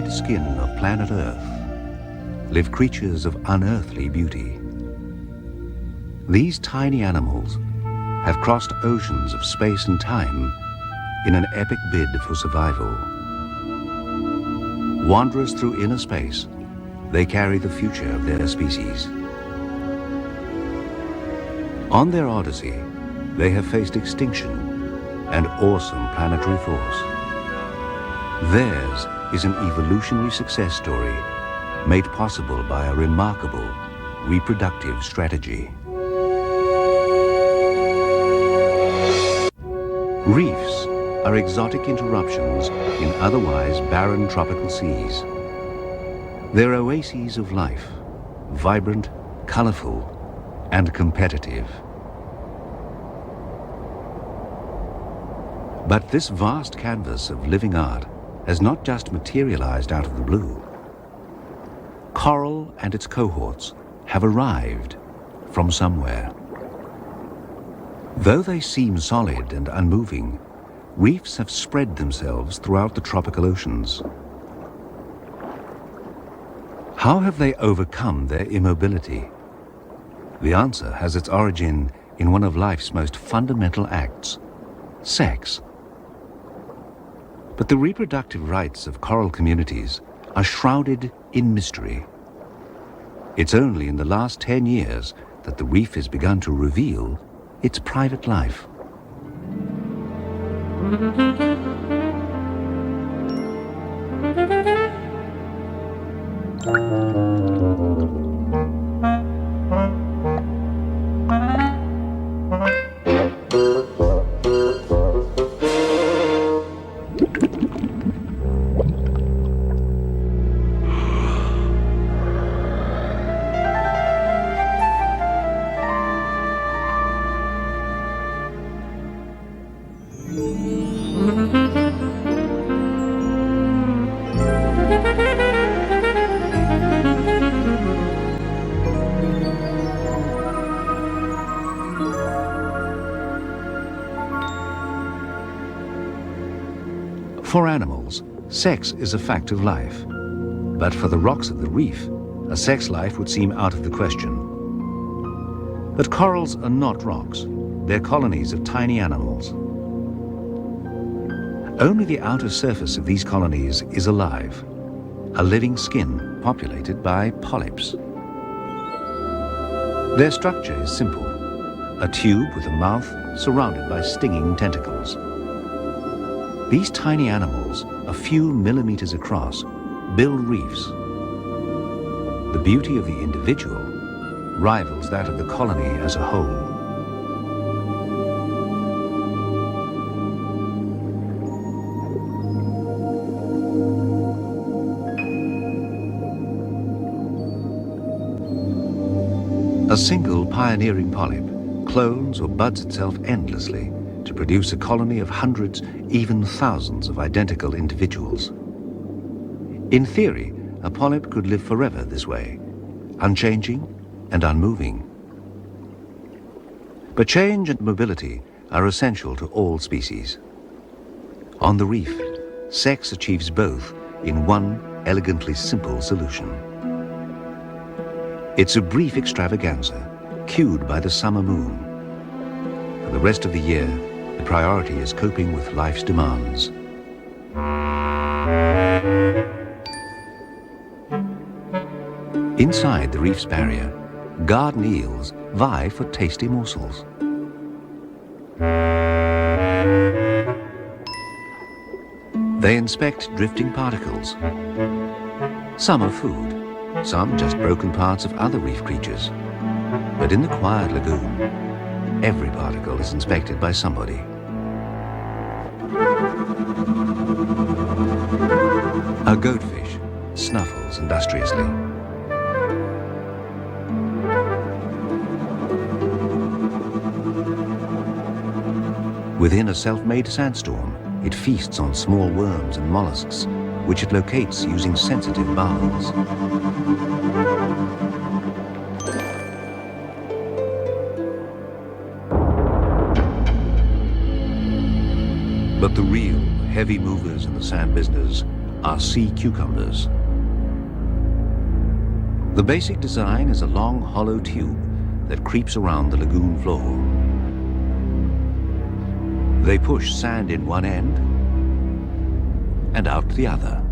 smooth skin of planet Earth live creatures of unearthly beauty. These tiny animals have crossed oceans of space and time in an epic bid for survival. Wanderers through inner space, they carry the future of their species. On their odyssey, they have faced extinction and awesome planetary force. Theirs is an evolutionary success story made possible by a remarkable reproductive strategy. Reefs are exotic interruptions in otherwise barren tropical seas. They're oases of life, vibrant, colorful, and competitive. But this vast canvas of living art has not just materialized out of the blue. Coral and its cohorts have arrived from somewhere. Though they seem solid and unmoving, reefs have spread themselves throughout the tropical oceans. How have they overcome their immobility? The answer has its origin in one of life's most fundamental acts, sex. But the reproductive rights of coral communities are shrouded in mystery. It's only in the last 10 years that the reef has begun to reveal its private life. For animals, sex is a fact of life. But for the rocks of the reef, a sex life would seem out of the question. But corals are not rocks. They're colonies of tiny animals. Only the outer surface of these colonies is alive, a living skin populated by polyps. Their structure is simple, a tube with a mouth surrounded by stinging tentacles. These tiny animals, a few millimeters across, build reefs. The beauty of the individual rivals that of the colony as a whole. A single pioneering polyp clones or buds itself endlessly to produce a colony of hundreds, even thousands of identical individuals. In theory, a polyp could live forever this way, unchanging and unmoving. But change and mobility are essential to all species. On the reef, sex achieves both in one elegantly simple solution. It's a brief extravaganza, cued by the summer moon. For the rest of the year, the priority is coping with life's demands. Inside the reef's barrier, garden eels vie for tasty morsels. They inspect drifting particles. Some are food, some just broken parts of other reef creatures. But in the quiet lagoon, every particle is inspected by somebody. A goatfish snuffles industriously. Within a self-made sandstorm, it feasts on small worms and mollusks, which it locates using sensitive bowels. But the real heavy movers in the sand business are sea cucumbers. The basic design is a long hollow tube that creeps around the lagoon floor. They push sand in one end and out the other.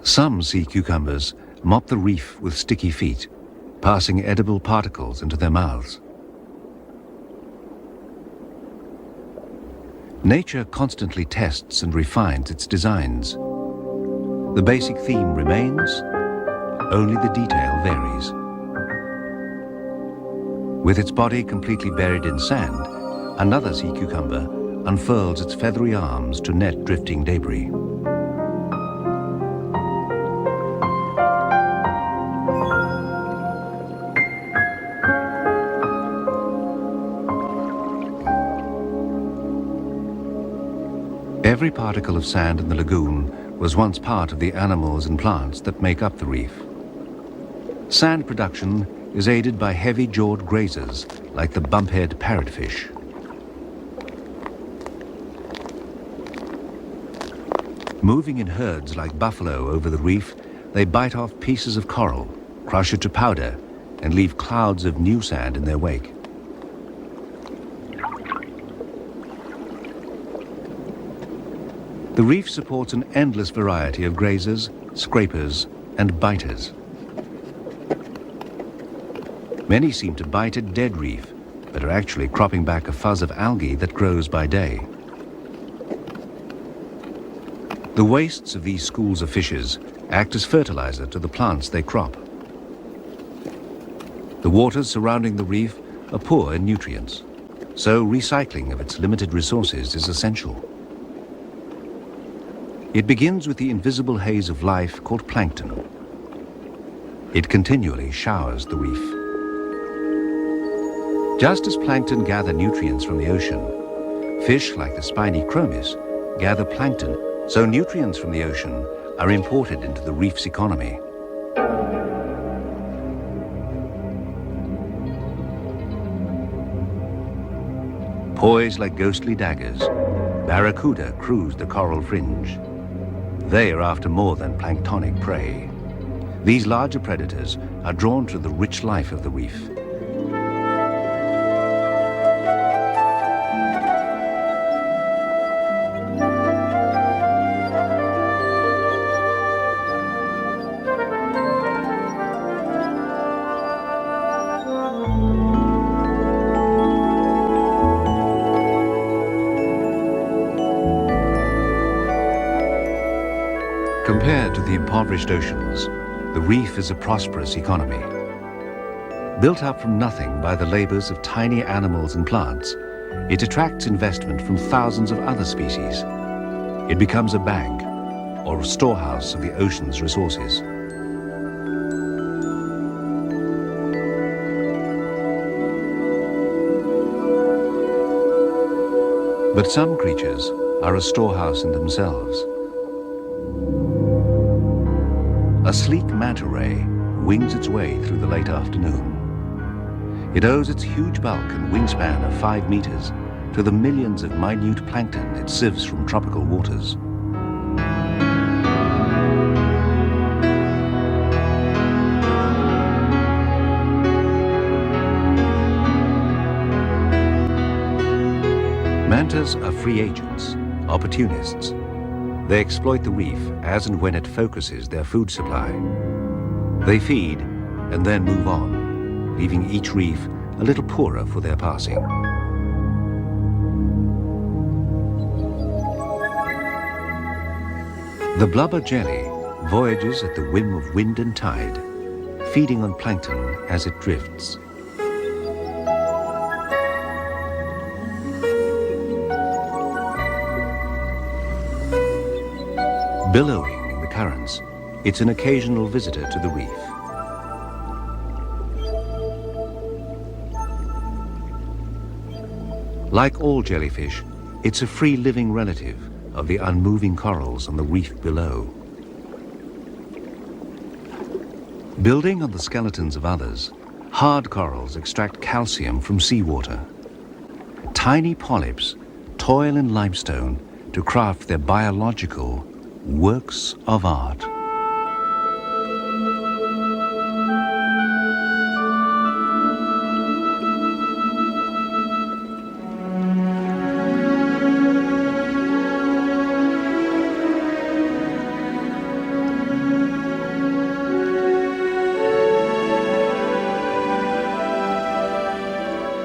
Some sea cucumbers mop the reef with sticky feet, passing edible particles into their mouths. Nature constantly tests and refines its designs. The basic theme remains, only the detail varies. With its body completely buried in sand, another sea cucumber unfurls its feathery arms to net drifting debris. Every particle of sand in the lagoon was once part of the animals and plants that make up the reef. Sand production is aided by heavy-jawed grazers like the bumphead parrotfish. Moving in herds like buffalo over the reef, they bite off pieces of coral, crush it to powder, and leave clouds of new sand in their wake. The reef supports an endless variety of grazers, scrapers, and biters. Many seem to bite a dead reef, but are actually cropping back a fuzz of algae that grows by day. The wastes of these schools of fishes act as fertilizer to the plants they crop. The waters surrounding the reef are poor in nutrients, so recycling of its limited resources is essential. It begins with the invisible haze of life called plankton. It continually showers the reef. Just as plankton gather nutrients from the ocean, fish like the spiny chromis gather plankton, so nutrients from the ocean are imported into the reef's economy. Poised like ghostly daggers, barracuda cruise the coral fringe. They are after more than planktonic prey. These larger predators are drawn to the rich life of the reef. Compared to the impoverished oceans, the reef is a prosperous economy. Built up from nothing by the labors of tiny animals and plants, it attracts investment from thousands of other species. It becomes a bank or a storehouse of the ocean's resources. But some creatures are a storehouse in themselves. A sleek manta ray wings its way through the late afternoon. It owes its huge bulk and wingspan of 5 meters to the millions of minute plankton it sieves from tropical waters. Mantas are free agents, opportunists. They exploit the reef as and when it focuses their food supply. They feed and then move on, leaving each reef a little poorer for their passing. The blubber jelly voyages at the whim of wind and tide, feeding on plankton as it drifts. Billowing in the currents, it's an occasional visitor to the reef. Like all jellyfish, it's a free-living relative of the unmoving corals on the reef below. Building on the skeletons of others, hard corals extract calcium from seawater. Tiny polyps toil in limestone to craft their biological works of art.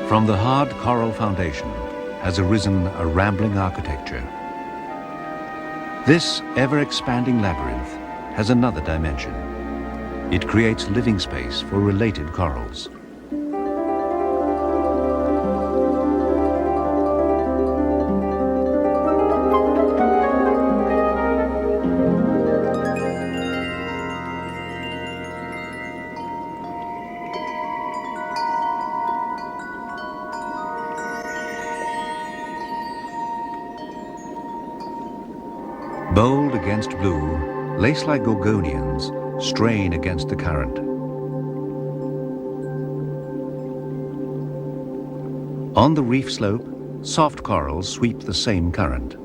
From the hard coral foundation has arisen a rambling architecture. This ever-expanding labyrinth has another dimension. It creates living space for related corals. Bold against blue, lace-like gorgonians strain against the current. On the reef slope, soft corals sweep the same current.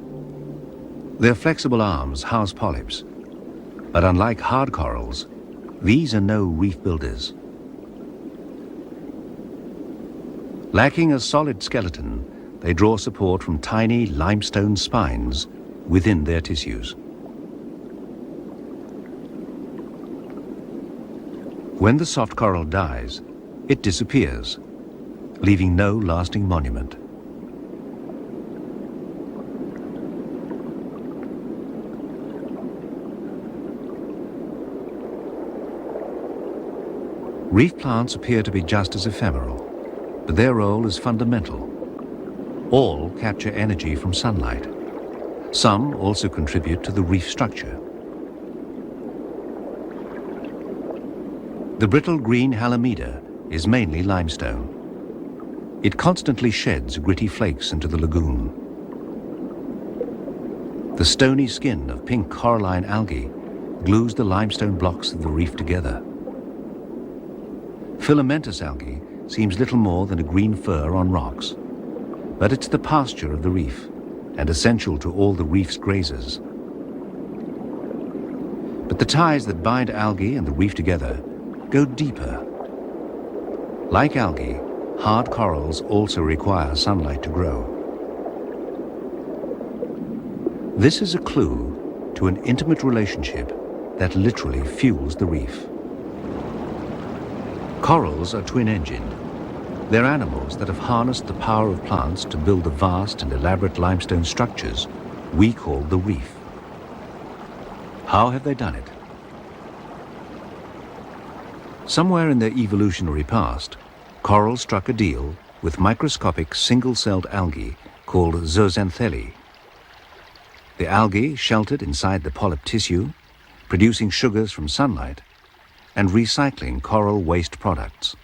Their flexible arms house polyps, but unlike hard corals, these are no reef builders. Lacking a solid skeleton, they draw support from tiny limestone spines within their tissues. When the soft coral dies, it disappears, leaving no lasting monument. Reef plants appear to be just as ephemeral, but their role is fundamental. All capture energy from sunlight. Some also contribute to the reef structure. The brittle green halimeda is mainly limestone. It constantly sheds gritty flakes into the lagoon. The stony skin of pink coralline algae glues the limestone blocks of the reef together. Filamentous algae seems little more than a green fur on rocks, but it's the pasture of the reef and essential to all the reef's grazers. But the ties that bind algae and the reef together go deeper. Like algae, hard corals also require sunlight to grow. This is a clue to an intimate relationship that literally fuels the reef. Corals are twin-engined. They're animals that have harnessed the power of plants to build the vast and elaborate limestone structures we call the reef. How have they done it? Somewhere in their evolutionary past, corals struck a deal with microscopic single-celled algae called zooxanthellae. The algae sheltered inside the polyp tissue, producing sugars from sunlight and recycling coral waste products.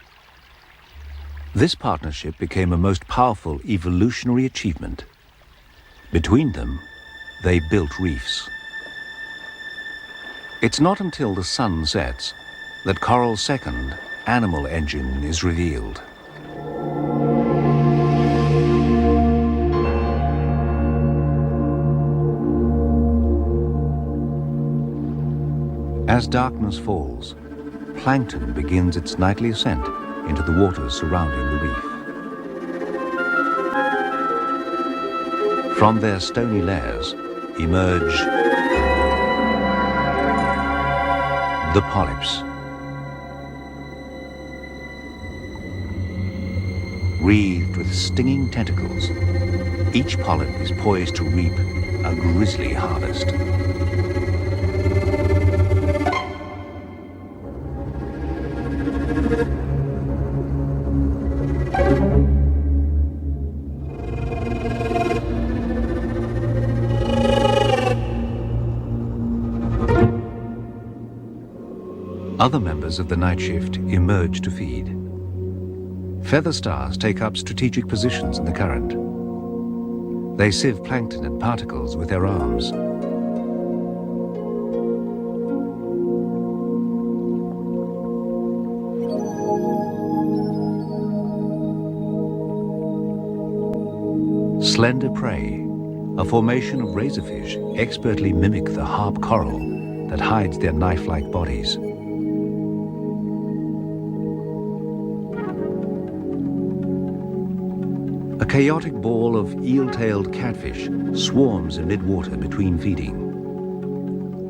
This partnership became a most powerful evolutionary achievement. Between them, they built reefs. It's not until the sun sets that coral's second, animal engine is revealed. As darkness falls, plankton begins its nightly ascent into the waters surrounding the reef. From their stony lairs emerge the polyps. Wreathed with stinging tentacles, each polyp is poised to reap a grisly harvest. Other members of the night shift emerge to feed. Feather stars take up strategic positions in the current. They sieve plankton and particles with their arms. Slender prey, a formation of razorfish, expertly mimic the harp coral that hides their knife-like bodies. A chaotic ball of eel-tailed catfish swarms in mid-water between feeding.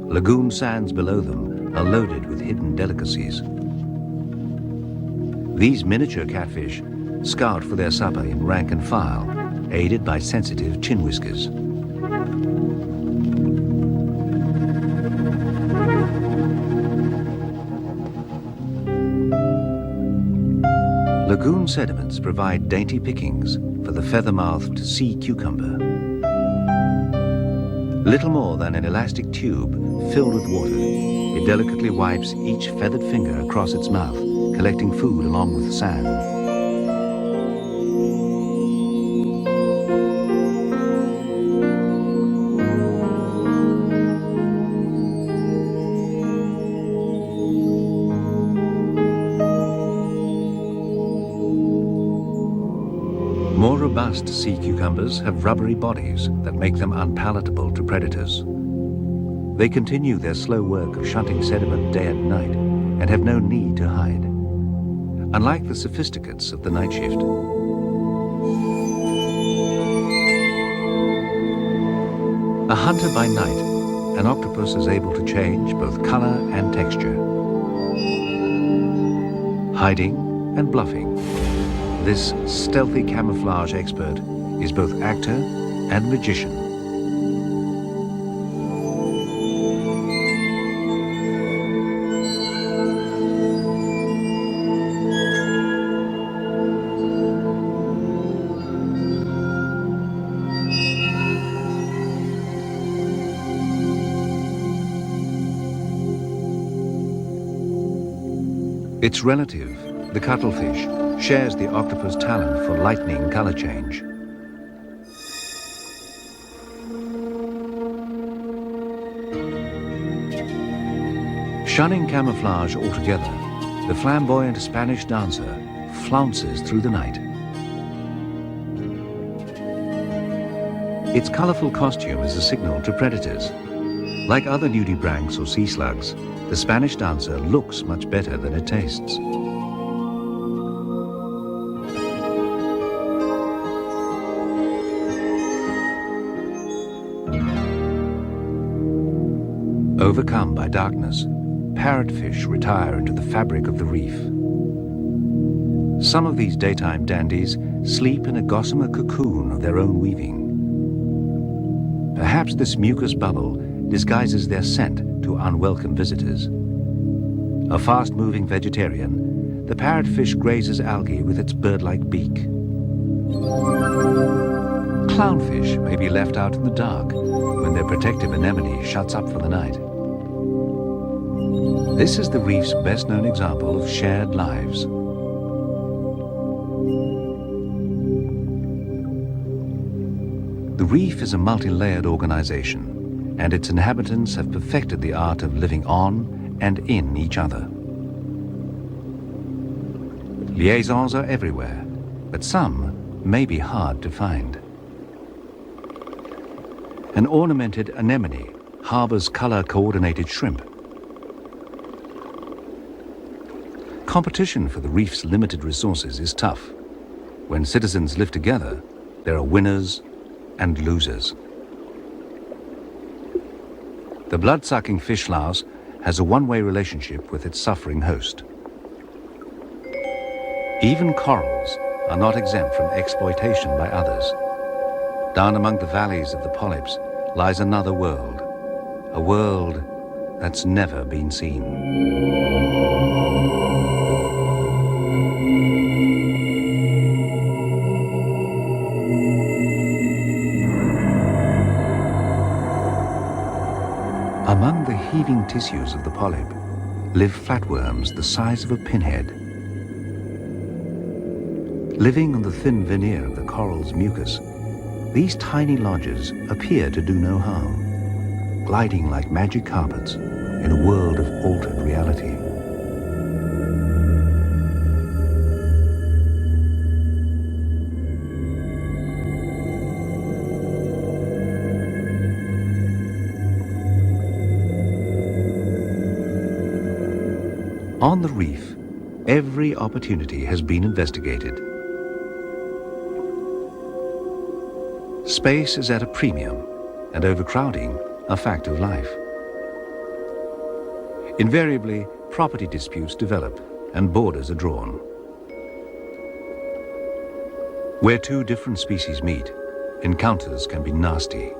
Lagoon sands below them are loaded with hidden delicacies. These miniature catfish scout for their supper in rank and file, aided by sensitive chin whiskers. Lagoon sediments provide dainty pickings for the feather-mouthed sea cucumber. Little more than an elastic tube filled with water, it delicately wipes each feathered finger across its mouth, collecting food along with sand. More robust sea cucumbers have rubbery bodies that make them unpalatable to predators. They continue their slow work of shunting sediment day and night and have no need to hide, unlike the sophisticates of the night shift. A hunter by night, an octopus is able to change both color and texture. Hiding and bluffing, this stealthy camouflage expert is both actor and magician. Its relative, the cuttlefish, shares the octopus' talent for lightning color change. Shunning camouflage altogether, the flamboyant Spanish dancer flounces through the night. Its colorful costume is a signal to predators. Like other nudibranchs or sea slugs, the Spanish dancer looks much better than it tastes. Overcome by darkness, parrotfish retire into the fabric of the reef. Some of these daytime dandies sleep in a gossamer cocoon of their own weaving. Perhaps this mucus bubble disguises their scent to unwelcome visitors. A fast-moving vegetarian, the parrotfish grazes algae with its bird-like beak. Clownfish may be left out in the dark when their protective anemone shuts up for the night. This is the reef's best-known example of shared lives. The reef is a multi-layered organization, and its inhabitants have perfected the art of living on and in each other. Liaisons are everywhere, but some may be hard to find. An ornamented anemone harbors color-coordinated shrimp. Competition for the reef's limited resources is tough. When citizens live together, there are winners and losers. The blood-sucking fish louse has a one-way relationship with its suffering host. Even corals are not exempt from exploitation by others. Down among the valleys of the polyps lies another world, a world that's never been seen. Among the heaving tissues of the polyp live flatworms the size of a pinhead. Living on the thin veneer of the coral's mucus, These tiny lodges appear to do no harm, gliding like magic carpets in a world of altered reality. On the reef, every opportunity has been investigated. Space is at a premium, and overcrowding a fact of life. Invariably, property disputes develop and borders are drawn. Where two different species meet, encounters can be nasty.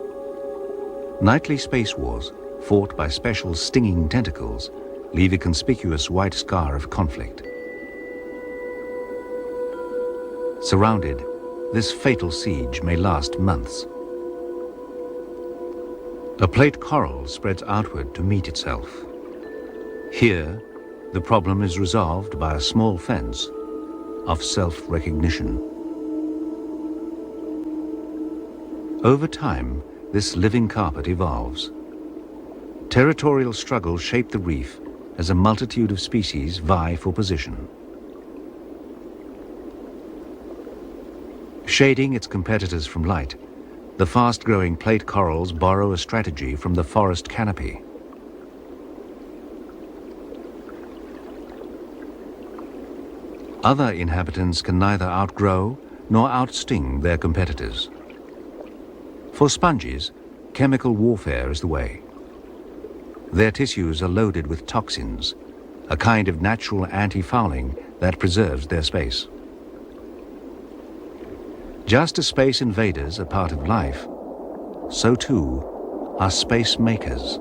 Nightly space wars, fought by special stinging tentacles, leave a conspicuous white scar of conflict. Surrounded, this fatal siege may last months. A plate coral spreads outward to meet itself. Here, the problem is resolved by a small fence of self-recognition. Over time, this living carpet evolves. Territorial struggles shape the reef as a multitude of species vie for position. Shading its competitors from light, the fast-growing plate corals borrow a strategy from the forest canopy. Other inhabitants can neither outgrow nor outsting their competitors. For sponges, chemical warfare is the way. Their tissues are loaded with toxins, a kind of natural anti-fouling that preserves their space. Just as space invaders are part of life, so too are space makers.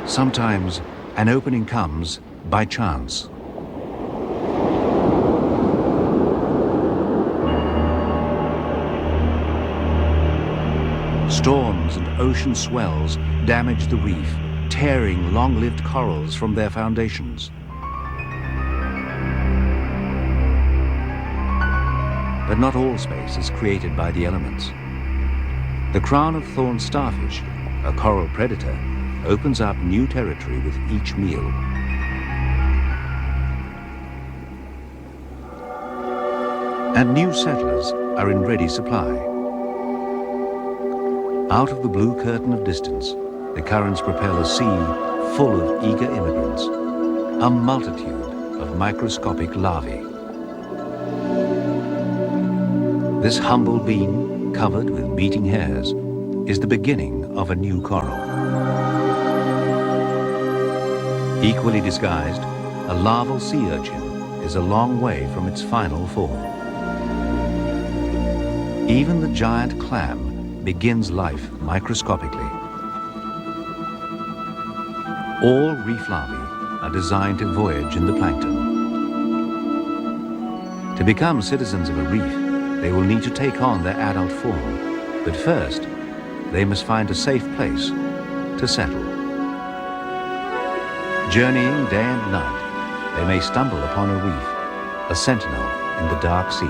Sometimes an opening comes by chance. Storms and ocean swells damage the reef, tearing long-lived corals from their foundations. But not all space is created by the elements. The crown-of-thorn starfish, a coral predator, opens up new territory with each meal. And new settlers are in ready supply. Out of the blue curtain of distance, the currents propel a sea full of eager immigrants, a multitude of microscopic larvae. This humble being, covered with beating hairs, is the beginning of a new coral. Equally disguised, a larval sea urchin is a long way from its final form. Even the giant clam begins life microscopically. All reef larvae are designed to voyage in the plankton. To become citizens of a reef, they will need to take on their adult form, but first, they must find a safe place to settle. Journeying day and night, they may stumble upon a reef, a sentinel in the dark sea.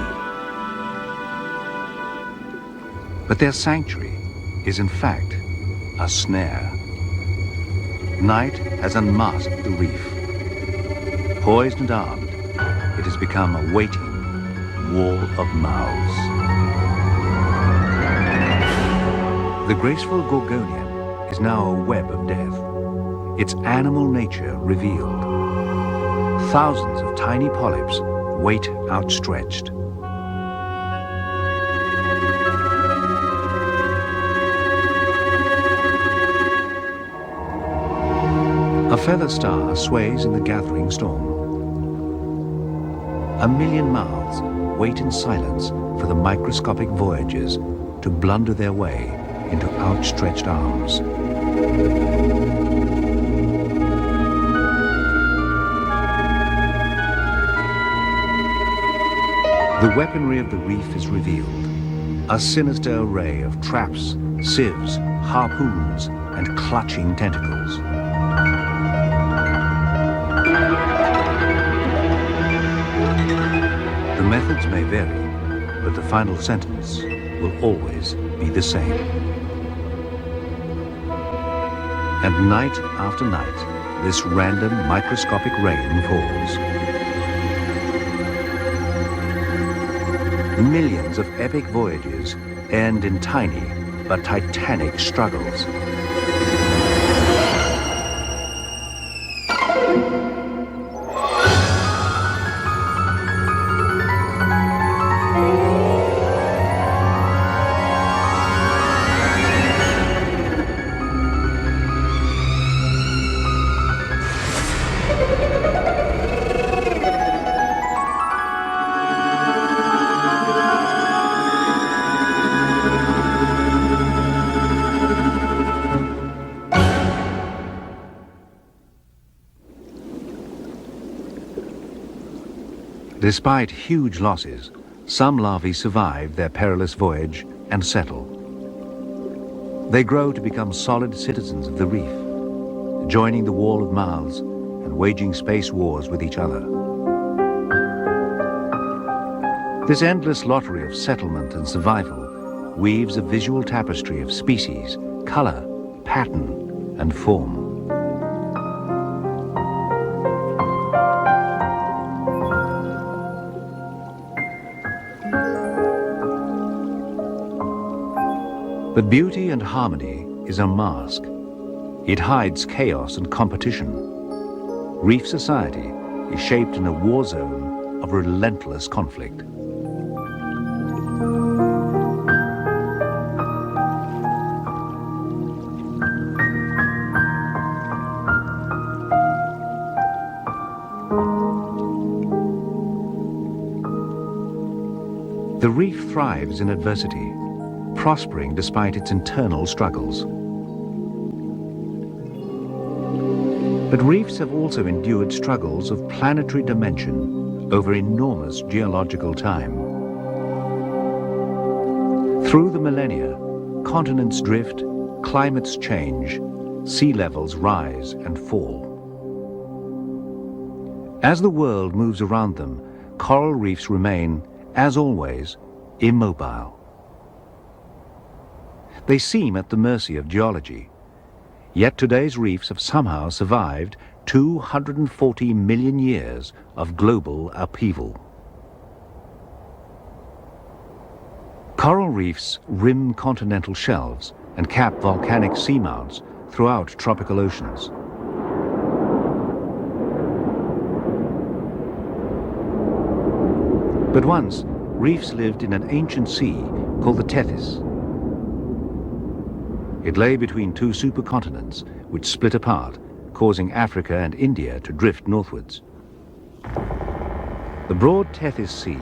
But their sanctuary is in fact a snare. Night has unmasked the reef. Poised and armed, it has become a waiting wall of mouths. The graceful gorgonian is now a web of death, its animal nature revealed. Thousands of tiny polyps wait outstretched. A feather star sways in the gathering storm. A million mouths wait in silence for the microscopic voyagers to blunder their way into outstretched arms. The weaponry of the reef is revealed, a sinister array of traps, sieves, harpoons, and clutching tentacles. The methods may vary, but the final sentence will always be the same. And night after night, this random microscopic rain falls. Millions of epic voyages end in tiny but titanic struggles. Despite huge losses, some larvae survive their perilous voyage and settle. They grow to become solid citizens of the reef, joining the wall of mouths and waging space wars with each other. This endless lottery of settlement and survival weaves a visual tapestry of species, color, pattern, and form. But beauty and harmony is a mask. It hides chaos and competition. Reef society is shaped in a war zone of relentless conflict. The reef thrives in adversity, prospering despite its internal struggles. But reefs have also endured struggles of planetary dimension over enormous geological time. Through the millennia, continents drift, climates change, sea levels rise and fall. As the world moves around them, coral reefs remain, as always, immobile. They seem at the mercy of geology, yet today's reefs have somehow survived 240 million years of global upheaval. Coral reefs rim continental shelves and cap volcanic seamounts throughout tropical oceans. But once, reefs lived in an ancient sea called the Tethys. It lay between two supercontinents, which split apart, causing Africa and India to drift northwards. The broad Tethys Sea,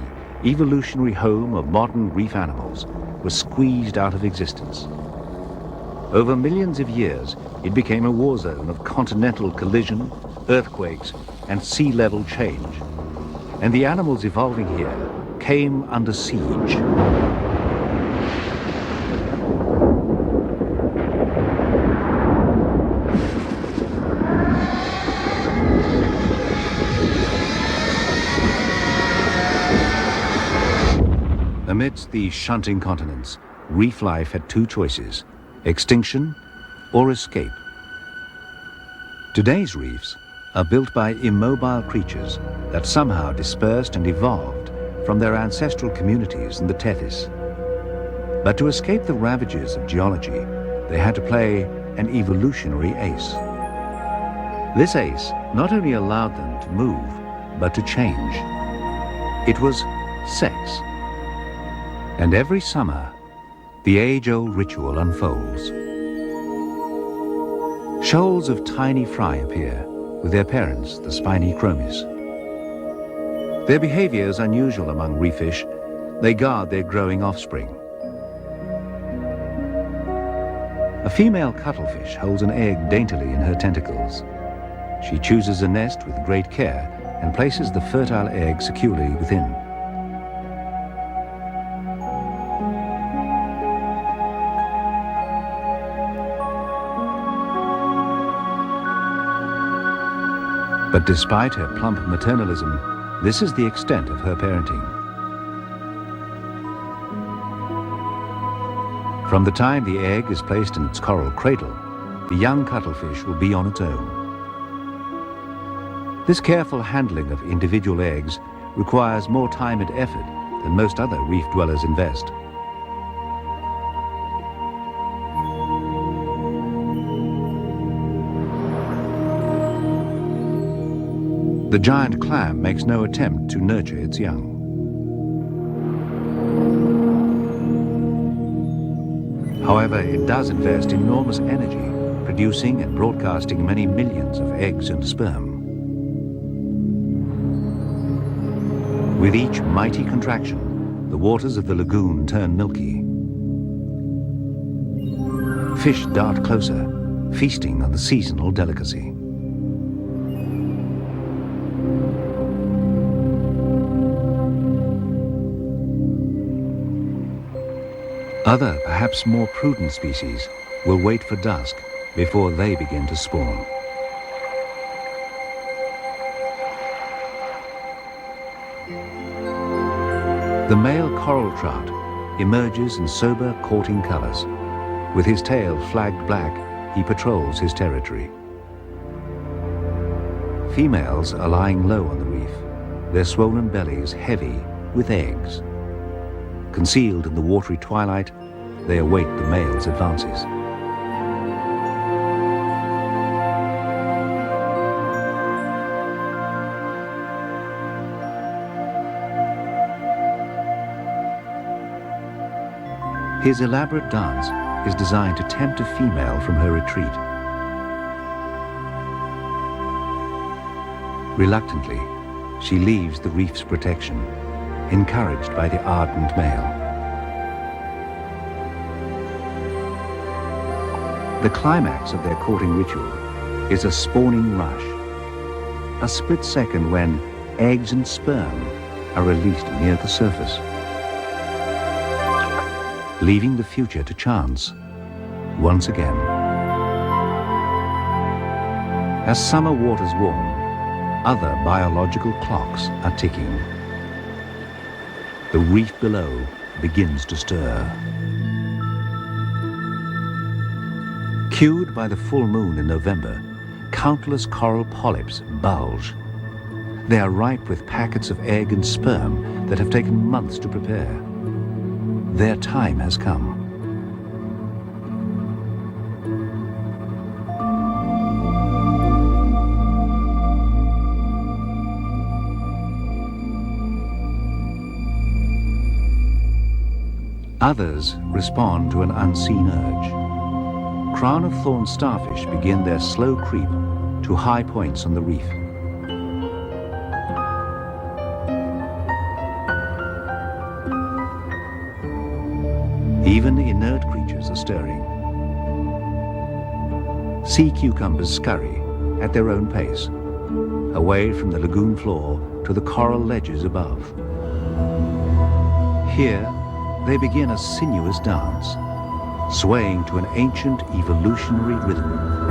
evolutionary home of modern reef animals, was squeezed out of existence. Over millions of years, it became a war zone of continental collision, earthquakes, and sea level change. And the animals evolving here came under siege. Amidst these shunting continents, reef life had two choices: extinction or escape. Today's reefs are built by immobile creatures that somehow dispersed and evolved from their ancestral communities in the Tethys. But to escape the ravages of geology, they had to play an evolutionary ace. This ace not only allowed them to move, but to change. It was sex. And every summer, the age-old ritual unfolds. Shoals of tiny fry appear, with their parents, the spiny chromis. Their behavior is unusual among reef fish. They guard their growing offspring. A female cuttlefish holds an egg daintily in her tentacles. She chooses a nest with great care and places the fertile egg securely within. But despite her plump maternalism, this is the extent of her parenting. From the time the egg is placed in its coral cradle, the young cuttlefish will be on its own. This careful handling of individual eggs requires more time and effort than most other reef dwellers invest. The giant clam makes no attempt to nurture its young. However, it does invest enormous energy producing and broadcasting many millions of eggs and sperm. With each mighty contraction, the waters of the lagoon turn milky. Fish dart closer, feasting on the seasonal delicacy. Other, perhaps more prudent species will wait for dusk before they begin to spawn. The male coral trout emerges in sober courting colors. With his tail flagged black, he patrols his territory. Females are lying low on the reef, their swollen bellies heavy with eggs. Concealed in the watery twilight, they await the male's advances. His elaborate dance is designed to tempt a female from her retreat. Reluctantly, she leaves the reef's protection, encouraged by the ardent male. The climax of their courting ritual is a spawning rush, a split second when eggs and sperm are released near the surface, leaving the future to chance once again. As summer waters warm, other biological clocks are ticking. The reef below begins to stir. Cued by the full moon in November, countless coral polyps bulge. They are ripe with packets of egg and sperm that have taken months to prepare. Their time has come. Others respond to an unseen urge. Crown-of-thorn starfish begin their slow creep to high points on the reef. Even inert creatures are stirring. Sea cucumbers scurry at their own pace, away from the lagoon floor to the coral ledges above. Here, they begin a sinuous dance, swaying to an ancient evolutionary rhythm.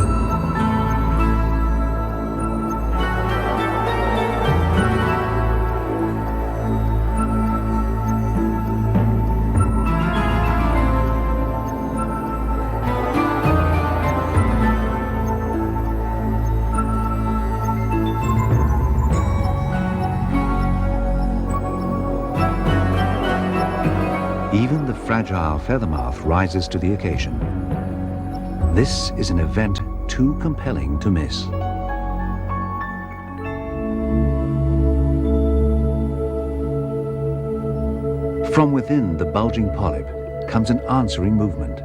Even the fragile feathermouth rises to the occasion. This is an event too compelling to miss. From within the bulging polyp comes an answering movement,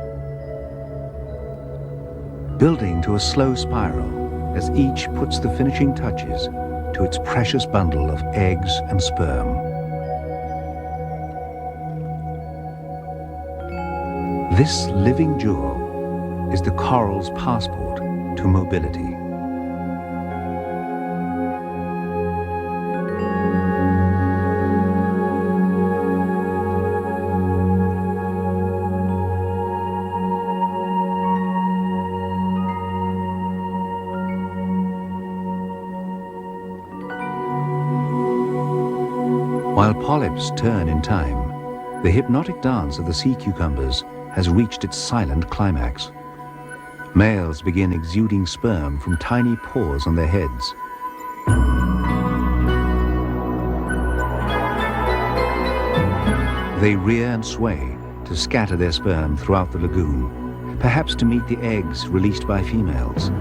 building to a slow spiral as each puts the finishing touches to its precious bundle of eggs and sperm. This living jewel is the coral's passport to mobility. While polyps turn in time, the hypnotic dance of the sea cucumbers has reached its silent climax. Males begin exuding sperm from tiny pores on their heads. They rear and sway to scatter their sperm throughout the lagoon, perhaps to meet the eggs released by females.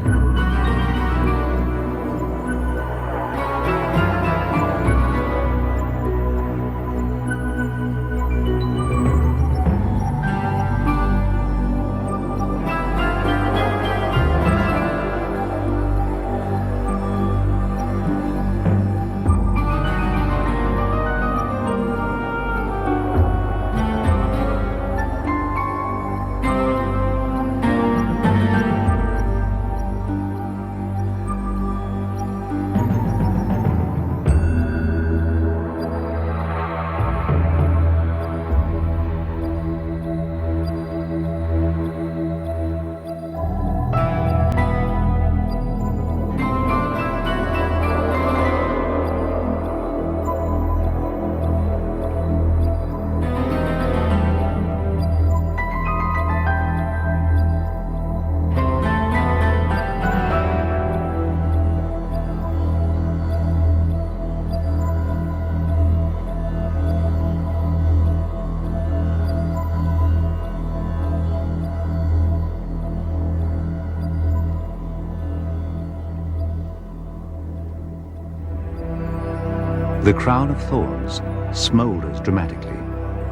The crown of thorns smolders dramatically,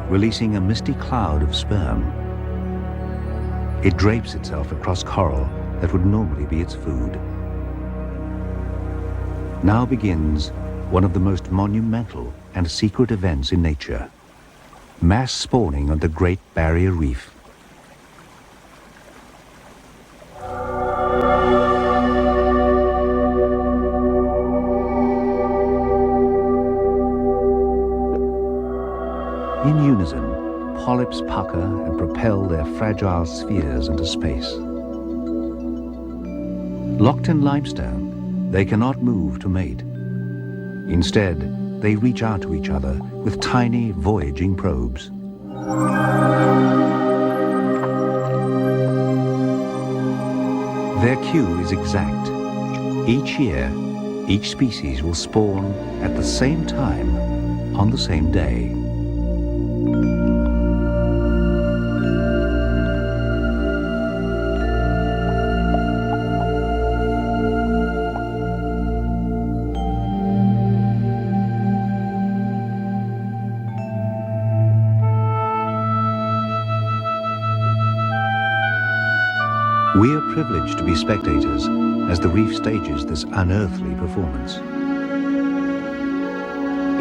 releasing a misty cloud of sperm. It drapes itself across coral that would normally be its food. Now begins one of the most monumental and secret events in nature: mass spawning on the Great Barrier Reef. In unison, polyps pucker and propel their fragile spheres into space. Locked in limestone, they cannot move to mate. Instead, they reach out to each other with tiny voyaging probes. Their cue is exact. Each year, each species will spawn at the same time on the same day. We are privileged to be spectators as the reef stages this unearthly performance.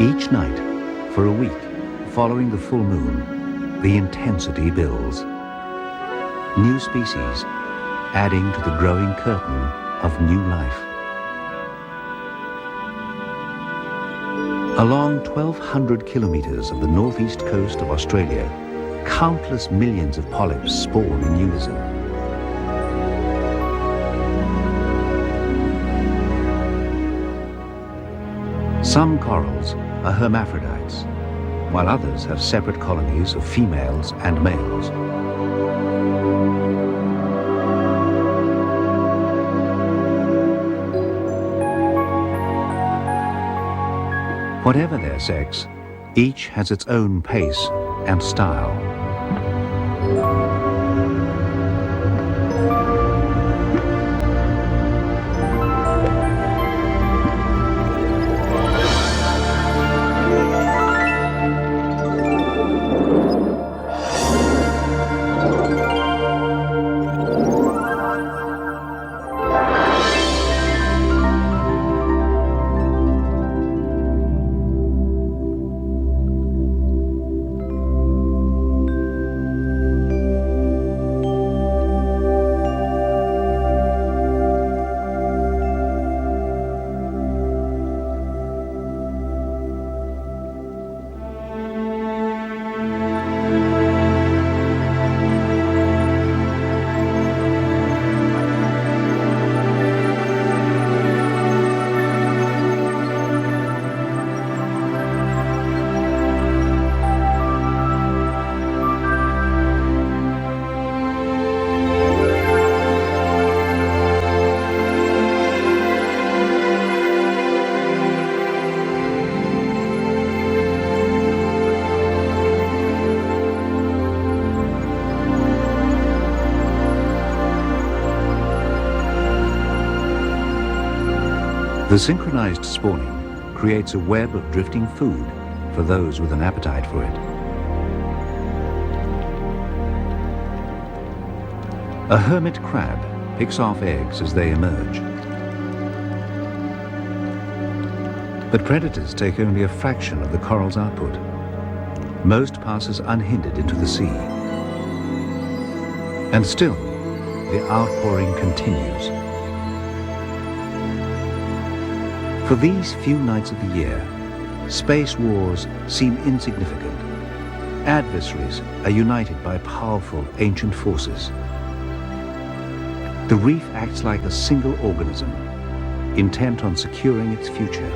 Each night, for a week, following the full moon, the intensity builds. New species adding to the growing curtain of new life. Along 1,200 kilometers of the northeast coast of Australia, countless millions of polyps spawn in unison. Some corals are hermaphrodites, while others have separate colonies of females and males. Whatever their sex, each has its own pace and style. The synchronized spawning creates a web of drifting food for those with an appetite for it. A hermit crab picks off eggs as they emerge. But predators take only a fraction of the coral's output. Most passes unhindered into the sea. And still, the outpouring continues. For these few nights of the year, space wars seem insignificant. Adversaries are united by powerful ancient forces. The reef acts like a single organism, intent on securing its future.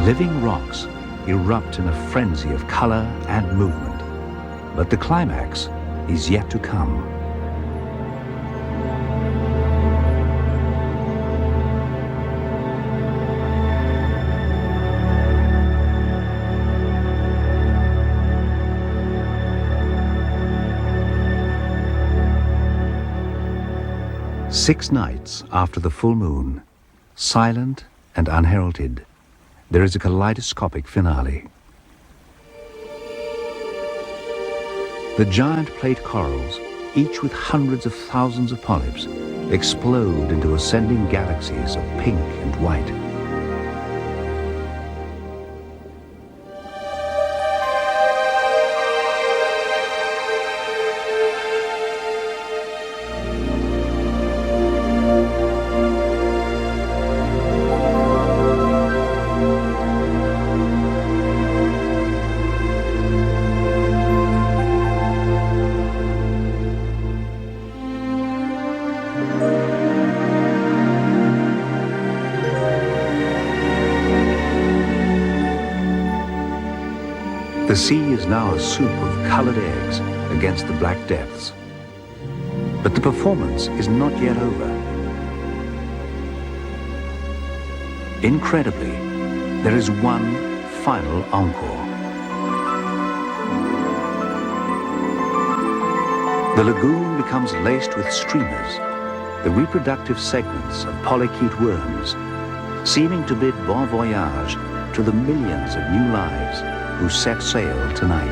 Living rocks erupt in a frenzy of color and movement. But the climax is yet to come. Six nights after the full moon, silent and unheralded, there is a kaleidoscopic finale. The giant plate corals, each with hundreds of thousands of polyps, explode into ascending galaxies of pink and white. The sea is now a soup of colored eggs against the black depths. But the performance is not yet over. Incredibly, there is one final encore. The lagoon becomes laced with streamers, the reproductive segments of polychaete worms, seeming to bid bon voyage to the millions of new lives who set sail tonight.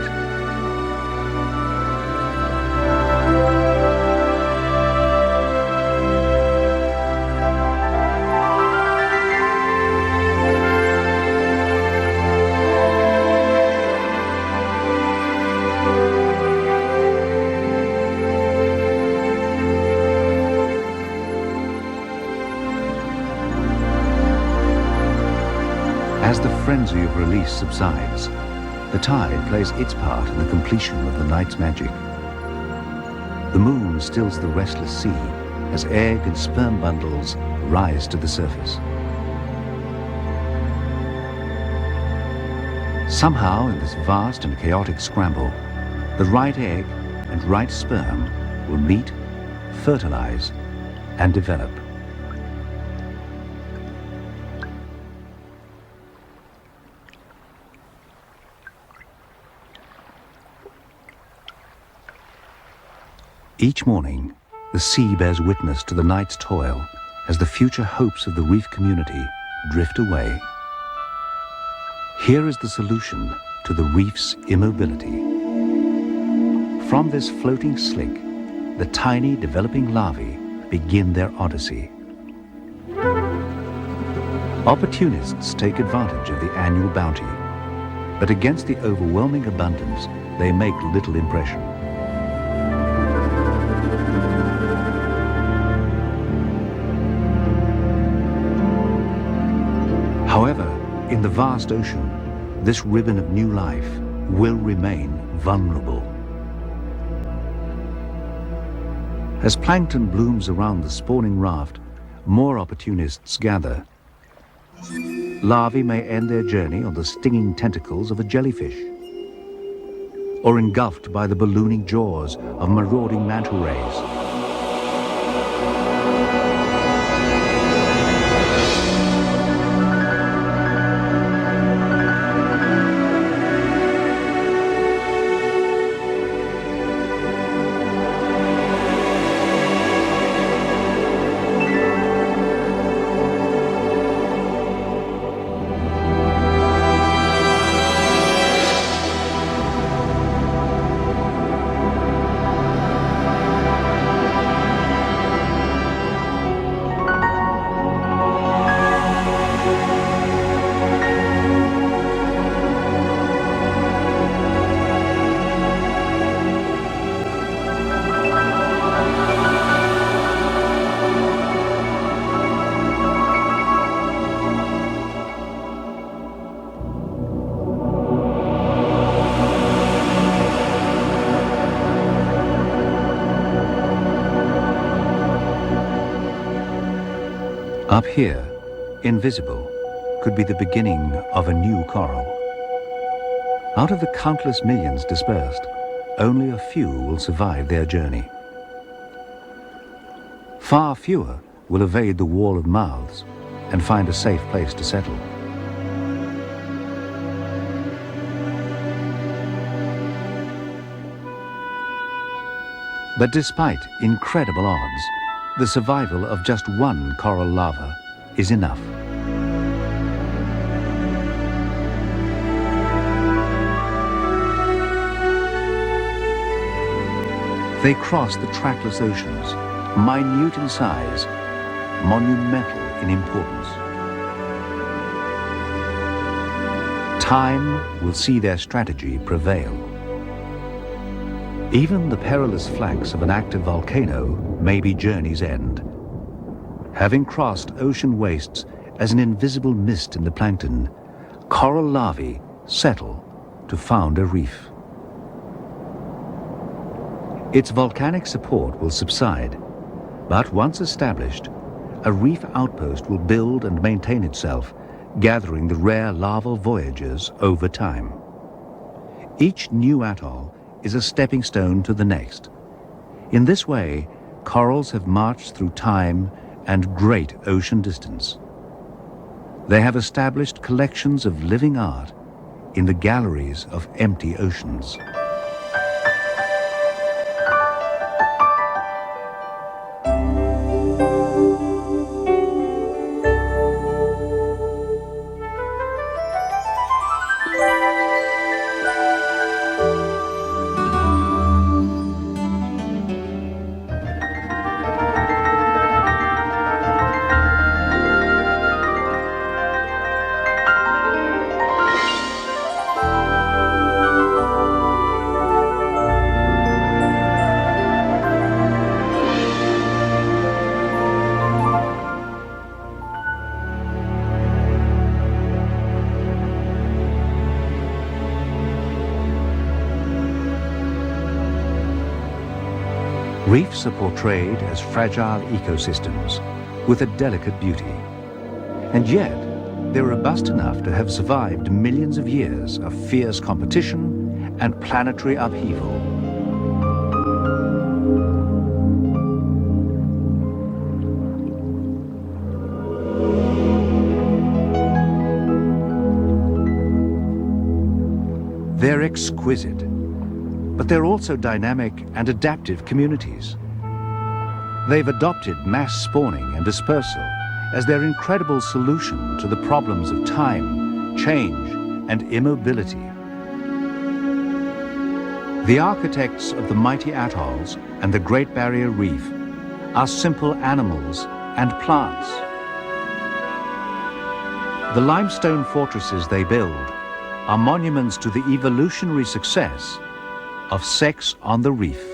As the frenzy of release subsides, the tide plays its part in the completion of the night's magic. The moon stills the restless sea as egg and sperm bundles rise to the surface. Somehow, in this vast and chaotic scramble, the right egg and right sperm will meet, fertilize, and develop. Each morning, the sea bears witness to the night's toil as the future hopes of the reef community drift away. Here is the solution to the reef's immobility. From this floating slick, the tiny developing larvae begin their odyssey. Opportunists take advantage of the annual bounty, but against the overwhelming abundance, they make little impression. However, in the vast ocean, this ribbon of new life will remain vulnerable. As plankton blooms around the spawning raft, more opportunists gather. Larvae may end their journey on the stinging tentacles of a jellyfish, or engulfed by the ballooning jaws of marauding manta rays. Up here, invisible, could be the beginning of a new coral. Out of the countless millions dispersed, only a few will survive their journey. Far fewer will evade the wall of mouths and find a safe place to settle. But despite incredible odds, the survival of just one coral larva is enough. They cross the trackless oceans, minute in size, monumental in importance. Time will see their strategy prevail. Even the perilous flanks of an active volcano may be journey's end. Having crossed ocean wastes as an invisible mist in the plankton, coral larvae settle to found a reef. Its volcanic support will subside, but once established, a reef outpost will build and maintain itself, gathering the rare larval voyagers over time. Each new atoll is a stepping stone to the next. In this way, corals have marched through time and great ocean distance. They have established collections of living art in the galleries of empty oceans. Reefs are portrayed as fragile ecosystems with a delicate beauty. And yet, they're robust enough to have survived millions of years of fierce competition and planetary upheaval. They're exquisite, but they're also dynamic and adaptive communities. They've adopted mass spawning and dispersal as their incredible solution to the problems of time, change, and immobility. The architects of the mighty atolls and the Great Barrier Reef are simple animals and plants. The limestone fortresses they build are monuments to the evolutionary success of sex on the reef.